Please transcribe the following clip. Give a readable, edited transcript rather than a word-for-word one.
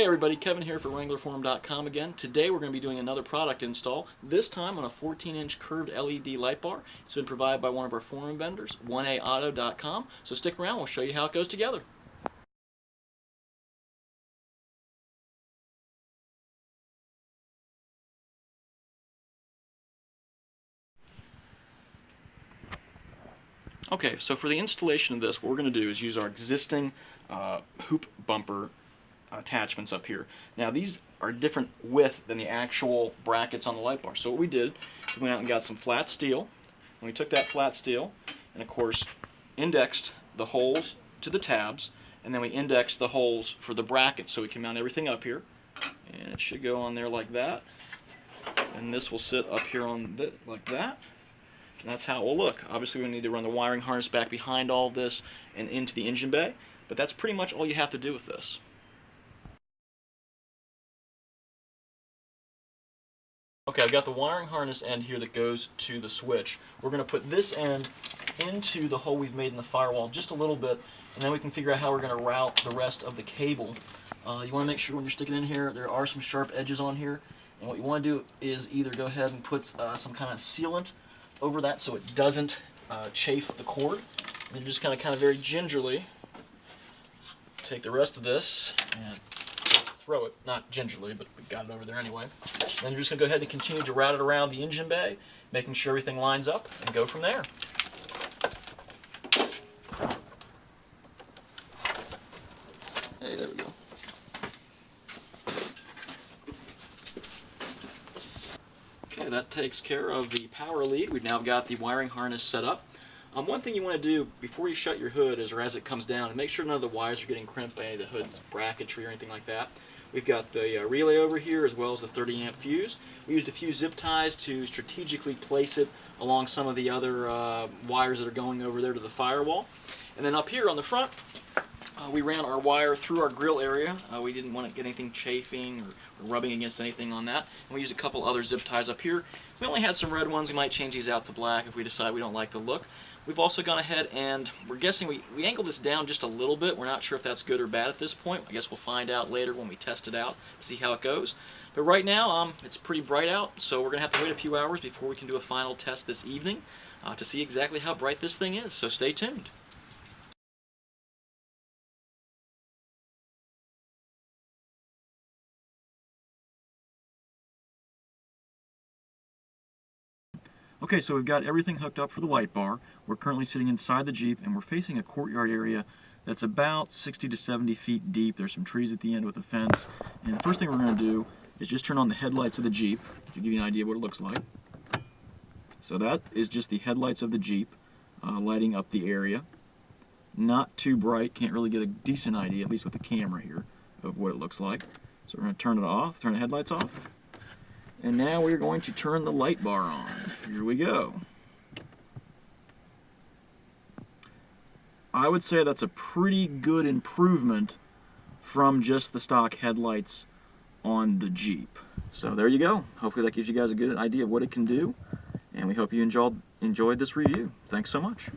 everybody, Kevin here for WranglerForum.com again. Today we're going to be doing another product install, this time on a 14-inch curved LED light bar. It's been provided by one of our forum vendors, 1aauto.com. So stick around, we'll show you how it goes together. Okay, so for the installation of this, what we're going to do is use our existing hoop bumper attachments up here. Now these are different width than the actual brackets on the light bar. So what we did is we went out and got some flat steel, and we took that flat steel and of course indexed the holes to the tabs, and then we indexed the holes for the brackets so we can mount everything up here. And it should go on there like that, and this will sit up here on like that. And that's how it will look. Obviously we need to run the wiring harness back behind all of this and into the engine bay, but that's pretty much all you have to do with this. Okay, I've got the wiring harness end here that goes to the switch. We're going to put this end into the hole we've made in the firewall just a little bit, and then we can figure out how we're going to route the rest of the cable. You want to make sure when you're sticking in here, there are some sharp edges on here, and what you want to do is either go ahead and put some kind of sealant over that so it doesn't chafe the cord, and then you're just kind of very gingerly take the rest of this and throw it, not gingerly, but we got it over there anyway. Then you're just going to go ahead and continue to route it around the engine bay, making sure everything lines up, and go from there. Hey, there we go. Okay, that takes care of the power lead. We've now got the wiring harness set up. One thing you want to do before you shut your hood is, or as it comes down, and make sure none of the wires are getting crimped by any of the hood's bracketry or anything like that. We've got the relay over here as well as the 30 amp fuse. We used a few zip ties to strategically place it along some of the other wires that are going over there to the firewall. And then up here on the front, we ran our wire through our grill area. We didn't want to get anything chafing or rubbing against anything on that. And we used a couple other zip ties up here. We only had some red ones. We might change these out to black if we decide we don't like the look. We've also gone ahead and we're guessing we angled this down just a little bit. We're not sure if that's good or bad at this point. I guess we'll find out later when we test it out to see how it goes. But right now, it's pretty bright out, so we're going to have to wait a few hours before we can do a final test this evening to see exactly how bright this thing is. So stay tuned. Okay, so we've got everything hooked up for the light bar. We're currently sitting inside the Jeep, and we're facing a courtyard area that's about 60 to 70 feet deep. There's some trees at the end with a fence. And the first thing we're going to do is just turn on the headlights of the Jeep to give you an idea of what it looks like. So that is just the headlights of the Jeep lighting up the area. Not too bright, can't really get a decent idea, at least with the camera here, of what it looks like. So we're going to turn it off, turn the headlights off. And now we're going to turn the light bar on. Here we go. I would say that's a pretty good improvement from just the stock headlights on the Jeep. So there you go. Hopefully that gives you guys a good idea of what it can do. And we hope you enjoyed this review. Thanks so much.